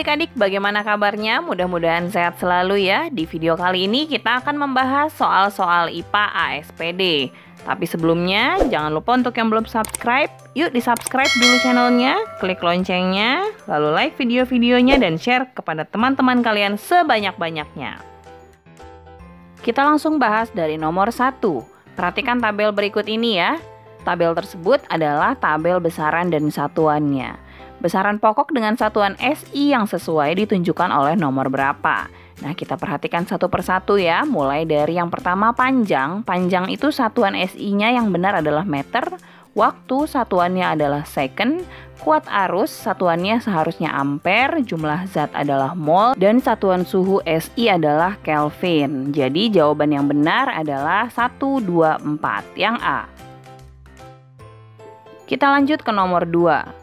adik-adik, bagaimana kabarnya? Mudah-mudahan sehat selalu ya. Di video kali ini kita akan membahas soal-soal IPA ASPD. Tapi sebelumnya, jangan lupa untuk yang belum subscribe, yuk di-subscribe dulu channelnya, klik loncengnya, lalu like video-videonya dan share kepada teman-teman kalian sebanyak-banyaknya. Kita langsung bahas dari nomor 1. Perhatikan tabel berikut ini ya. Tabel tersebut adalah tabel besaran dan satuannya. Besaran pokok dengan satuan SI yang sesuai ditunjukkan oleh nomor berapa. Nah, kita perhatikan satu persatu ya. Mulai dari yang pertama panjang. Panjang itu satuan SI-nya yang benar adalah meter. Waktu satuannya adalah second. Kuat arus satuannya seharusnya ampere. Jumlah zat adalah mol. Dan satuan suhu SI adalah Kelvin. Jadi jawaban yang benar adalah 1, 2, 4. Yang A. Kita lanjut ke nomor 2.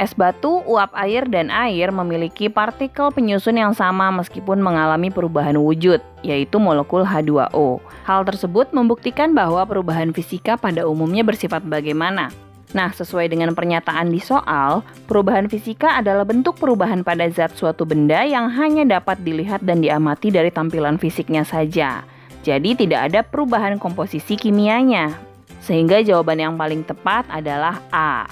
Es batu, uap air, dan air memiliki partikel penyusun yang sama meskipun mengalami perubahan wujud, yaitu molekul H2O. Hal tersebut membuktikan bahwa perubahan fisika pada umumnya bersifat bagaimana. Nah, sesuai dengan pernyataan di soal, perubahan fisika adalah bentuk perubahan pada zat suatu benda yang hanya dapat dilihat dan diamati dari tampilan fisiknya saja. Jadi tidak ada perubahan komposisi kimianya. Sehingga jawaban yang paling tepat adalah A.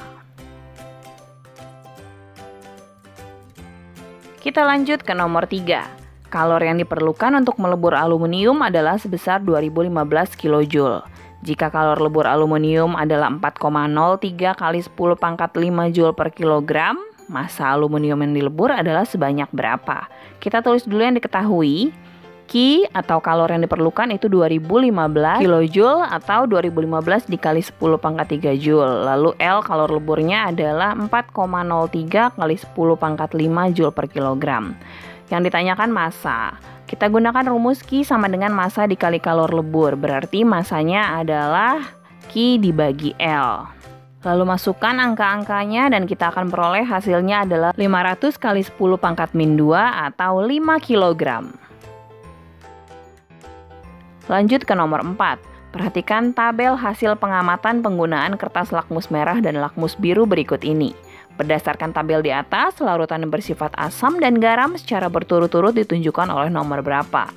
Kita lanjut ke nomor 3. Kalor yang diperlukan untuk melebur aluminium adalah sebesar 2015 kJ. Jika kalor lebur aluminium adalah 4,03 kali 10 pangkat 5 Joule per kilogram, massa aluminium yang dilebur adalah sebanyak berapa? Kita tulis dulu yang diketahui. Q atau kalor yang diperlukan itu 2015 kJ atau 2015 dikali 10 pangkat 3 Joule. Lalu L kalor leburnya adalah 4,03 kali 10 pangkat 5 Joule per kilogram. Yang ditanyakan massa. Kita gunakan rumus Q sama dengan massa dikali kalor lebur. Berarti massanya adalah Q dibagi L. Lalu masukkan angka-angkanya dan kita akan peroleh hasilnya adalah 500 kali 10 pangkat min 2 atau 5 kilogram. Lanjut ke nomor 4. Perhatikan tabel hasil pengamatan penggunaan kertas lakmus merah dan lakmus biru berikut ini. Berdasarkan tabel di atas, larutan yang bersifat asam dan garam secara berturut-turut ditunjukkan oleh nomor berapa.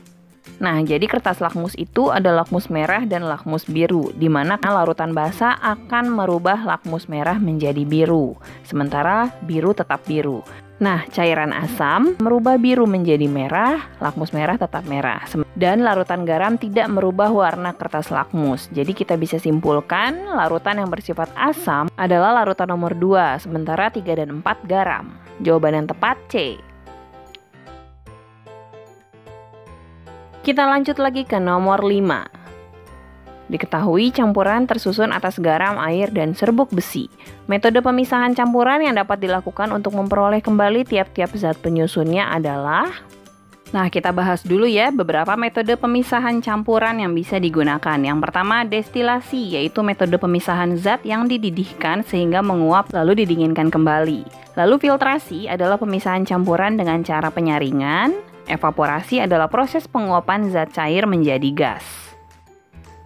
Nah, jadi kertas lakmus itu ada lakmus merah dan lakmus biru, di mana larutan basa akan merubah lakmus merah menjadi biru, sementara biru tetap biru. Nah, cairan asam merubah biru menjadi merah, lakmus merah tetap merah. Dan larutan garam tidak merubah warna kertas lakmus. Jadi kita bisa simpulkan larutan yang bersifat asam adalah larutan nomor 2, sementara 3 dan 4 garam. Jawaban yang tepat C. Kita lanjut lagi ke nomor 5. Diketahui campuran tersusun atas garam, air, dan serbuk besi. Metode pemisahan campuran yang dapat dilakukan untuk memperoleh kembali tiap-tiap zat penyusunnya adalah... Nah, kita bahas dulu ya beberapa metode pemisahan campuran yang bisa digunakan. Yang pertama, destilasi, yaitu metode pemisahan zat yang dididihkan sehingga menguap lalu didinginkan kembali. Lalu filtrasi adalah pemisahan campuran dengan cara penyaringan. Evaporasi adalah proses penguapan zat cair menjadi gas.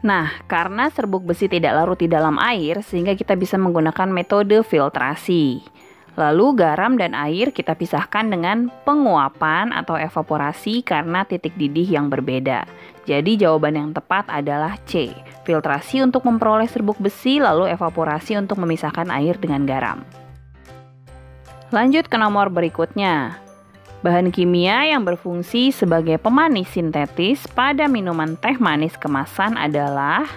Nah, karena serbuk besi tidak larut di dalam air, sehingga kita bisa menggunakan metode filtrasi. Lalu garam dan air kita pisahkan dengan penguapan atau evaporasi karena titik didih yang berbeda. Jadi jawaban yang tepat adalah C. Filtrasi untuk memperoleh serbuk besi, lalu evaporasi untuk memisahkan air dengan garam. Lanjut ke nomor berikutnya. Bahan kimia yang berfungsi sebagai pemanis sintetis pada minuman teh manis kemasan adalah...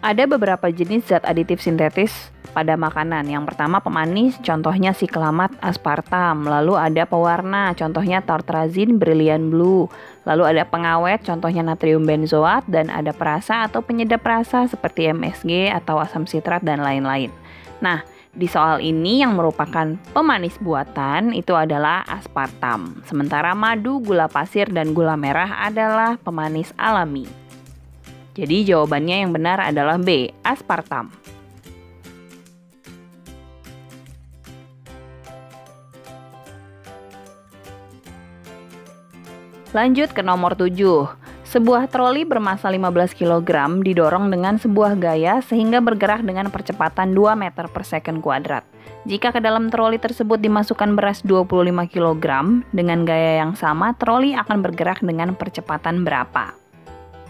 Ada beberapa jenis zat aditif sintetis pada makanan. Yang pertama pemanis, contohnya siklamat, aspartam. Lalu ada pewarna, contohnya tartrazin, brilliant blue. Lalu ada pengawet, contohnya natrium benzoat. Dan ada perasa atau penyedap rasa seperti MSG atau asam sitrat dan lain-lain. Nah, di soal ini yang merupakan pemanis buatan itu adalah aspartam. Sementara madu, gula pasir, dan gula merah adalah pemanis alami. Jadi jawabannya yang benar adalah B, aspartam. Lanjut ke nomor 7. Sebuah troli bermasa 15 kg didorong dengan sebuah gaya sehingga bergerak dengan percepatan 2 meter per second kuadrat. Jika ke dalam troli tersebut dimasukkan beras 25 kg, dengan gaya yang sama troli akan bergerak dengan percepatan berapa?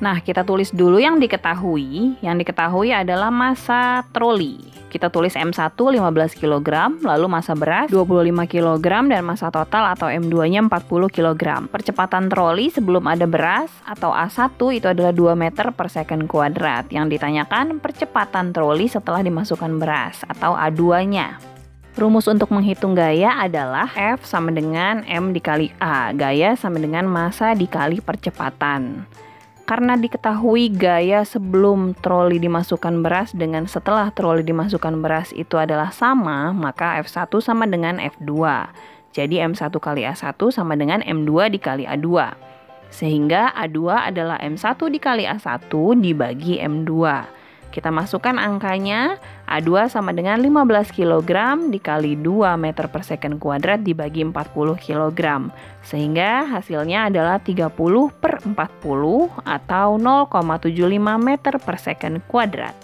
Nah, kita tulis dulu yang diketahui. Yang diketahui adalah massa troli. Kita tulis M1 15 kg, lalu massa beras 25 kg, dan massa total atau M2-nya 40 kg. Percepatan troli sebelum ada beras atau A1 itu adalah 2 meter per second kuadrat. Yang ditanyakan percepatan troli setelah dimasukkan beras atau A2-nya. Rumus untuk menghitung gaya adalah F sama dengan M dikali A. Gaya sama dengan massa dikali percepatan. Karena diketahui gaya sebelum troli dimasukkan beras dengan setelah troli dimasukkan beras itu adalah sama, maka F1 sama dengan F2. Jadi M1 kali A1 sama dengan M2 dikali A2. Sehingga A2 adalah M1 dikali A1 dibagi M2. Kita masukkan angkanya, A2 sama dengan 15 kg dikali 2 meter per second kuadrat dibagi 40 kg. Sehingga hasilnya adalah 30 per 40 atau 0,75 meter per second kuadrat.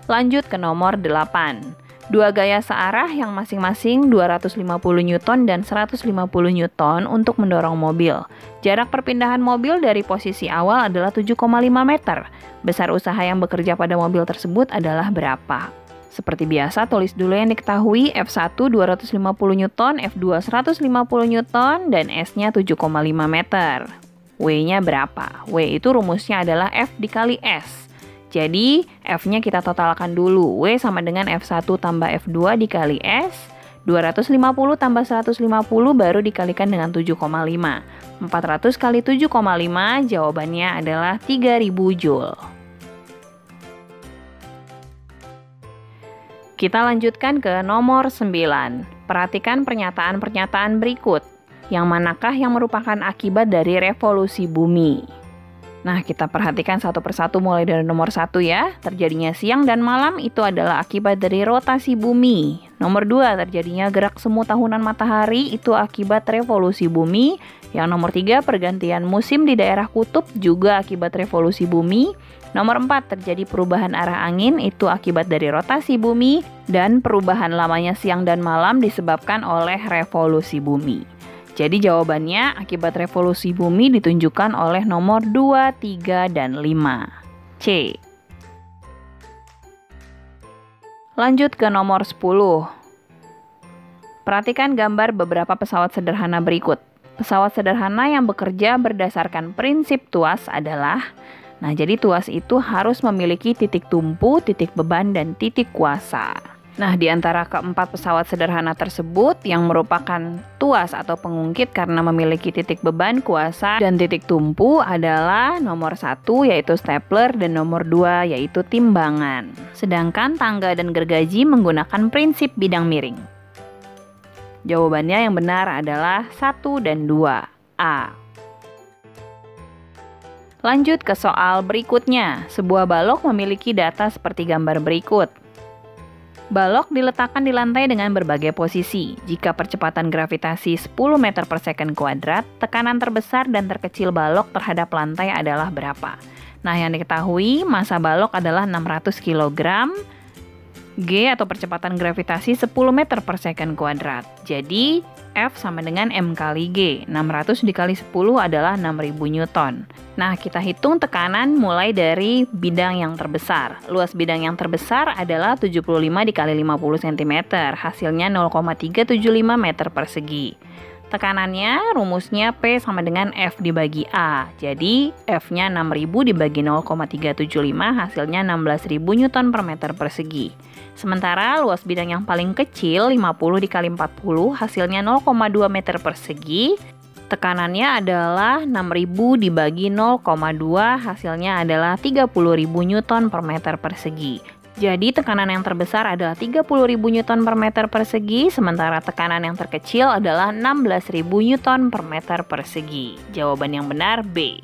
Lanjut ke nomor 8. Dua gaya searah yang masing-masing 250 Newton dan 150 Newton untuk mendorong mobil. Jarak perpindahan mobil dari posisi awal adalah 7,5 meter. Besar usaha yang bekerja pada mobil tersebut adalah berapa? Seperti biasa, tulis dulu yang diketahui. F1 250 Newton, F2 150 Newton, dan S-nya 7,5 meter. W-nya berapa? W itu rumusnya adalah F dikali S. Jadi, F-nya kita totalkan dulu. W sama dengan F1 tambah F2 dikali S. 250 tambah 150 baru dikalikan dengan 7,5. 400 kali 7,5 jawabannya adalah 3000 Joule. Kita lanjutkan ke nomor 9. Perhatikan pernyataan-pernyataan berikut. Yang manakah yang merupakan akibat dari revolusi bumi? Nah, kita perhatikan satu persatu mulai dari nomor 1 ya. Terjadinya siang dan malam itu adalah akibat dari rotasi bumi. Nomor 2, terjadinya gerak semu tahunan matahari itu akibat revolusi bumi. Yang nomor 3, pergantian musim di daerah kutub juga akibat revolusi bumi. Nomor 4, terjadi perubahan arah angin itu akibat dari rotasi bumi. Dan perubahan lamanya siang dan malam disebabkan oleh revolusi bumi. Jadi jawabannya akibat revolusi bumi ditunjukkan oleh nomor 2, 3, dan 5. C. Lanjut ke nomor 10. Perhatikan gambar beberapa pesawat sederhana berikut. Pesawat sederhana yang bekerja berdasarkan prinsip tuas adalah, jadi tuas itu harus memiliki titik tumpu, titik beban, dan titik kuasa. Nah, di antara keempat pesawat sederhana tersebut yang merupakan tuas atau pengungkit karena memiliki titik beban, kuasa, dan titik tumpu adalah nomor 1 yaitu stapler dan nomor 2 yaitu timbangan. Sedangkan tangga dan gergaji menggunakan prinsip bidang miring. Jawabannya yang benar adalah 1 dan 2. A. Lanjut ke soal berikutnya. Sebuah balok memiliki data seperti gambar berikut. Balok diletakkan di lantai dengan berbagai posisi. Jika percepatan gravitasi 10 meter per second kuadrat, tekanan terbesar dan terkecil balok terhadap lantai adalah berapa? Nah, yang diketahui massa balok adalah 600 kg. G atau percepatan gravitasi 10 meter per second kuadrat. Jadi, F sama dengan M kali G. 600 dikali 10 adalah 6000 Newton. Nah, kita hitung tekanan mulai dari bidang yang terbesar. Luas bidang yang terbesar adalah 75 dikali 50 cm. Hasilnya 0,375 meter persegi. Tekanannya rumusnya P sama dengan F dibagi A. Jadi, F-nya 6000 dibagi 0,375 hasilnya 16000 Newton per meter persegi. Sementara luas bidang yang paling kecil 50 dikali 40 hasilnya 0,2 meter persegi. Tekanannya adalah 6000 dibagi 0,2 hasilnya adalah 30.000 Newton per meter persegi. Jadi tekanan yang terbesar adalah 30.000 Newton per meter persegi, sementara tekanan yang terkecil adalah 16.000 Newton per meter persegi. Jawaban yang benar B.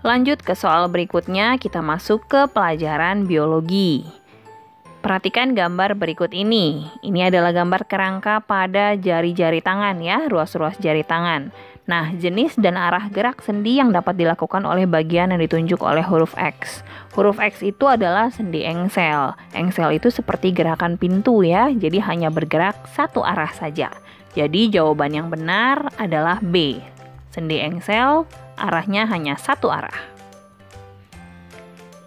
Lanjut ke soal berikutnya, kita masuk ke pelajaran biologi. Perhatikan gambar berikut ini. Ini adalah gambar kerangka pada jari-jari tangan ya, ruas-ruas jari tangan. Nah, jenis dan arah gerak sendi yang dapat dilakukan oleh bagian yang ditunjuk oleh huruf X. Huruf X itu adalah sendi engsel. Engsel itu seperti gerakan pintu ya, jadi hanya bergerak satu arah saja. Jadi jawaban yang benar adalah B. Sendi engsel, arahnya hanya satu arah.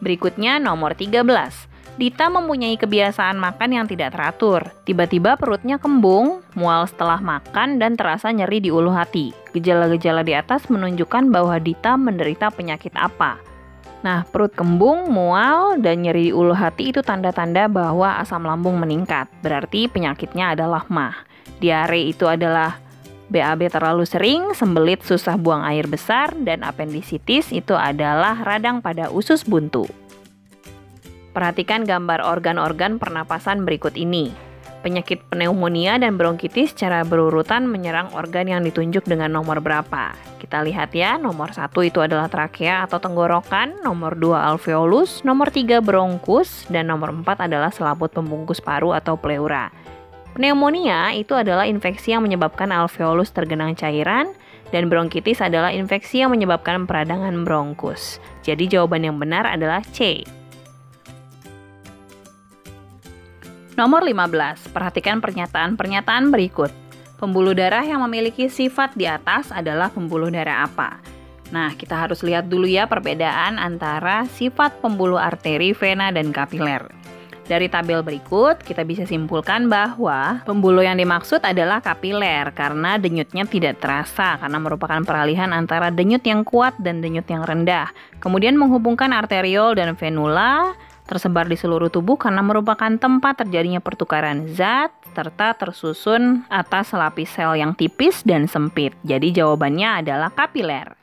Berikutnya nomor 13. Dita mempunyai kebiasaan makan yang tidak teratur. Tiba-tiba perutnya kembung, mual setelah makan, dan terasa nyeri di ulu hati. Gejala-gejala di atas menunjukkan bahwa Dita menderita penyakit apa? Nah, perut kembung, mual, dan nyeri di ulu hati itu tanda-tanda bahwa asam lambung meningkat. Berarti penyakitnya adalah MAH. Diare itu adalah BAB terlalu sering, sembelit susah buang air besar, dan apendisitis itu adalah radang pada usus buntu. Perhatikan gambar organ-organ pernapasan berikut ini. Penyakit pneumonia dan bronkitis secara berurutan menyerang organ yang ditunjuk dengan nomor berapa. Kita lihat ya, nomor 1 itu adalah trakea atau tenggorokan, nomor 2 alveolus, nomor 3 bronkus, dan nomor 4 adalah selaput pembungkus paru atau pleura. Pneumonia itu adalah infeksi yang menyebabkan alveolus tergenang cairan, dan bronkitis adalah infeksi yang menyebabkan peradangan bronkus. Jadi jawaban yang benar adalah C. Nomor 15, perhatikan pernyataan-pernyataan berikut. Pembuluh darah yang memiliki sifat di atas adalah pembuluh darah apa? Nah, kita harus lihat dulu ya perbedaan antara sifat pembuluh arteri, vena, dan kapiler. Dari tabel berikut, kita bisa simpulkan bahwa pembuluh yang dimaksud adalah kapiler karena denyutnya tidak terasa karena merupakan peralihan antara denyut yang kuat dan denyut yang rendah. Kemudian menghubungkan arteriol dan venula, tersebar di seluruh tubuh karena merupakan tempat terjadinya pertukaran zat serta tersusun atas lapis sel yang tipis dan sempit. Jadi jawabannya adalah kapiler.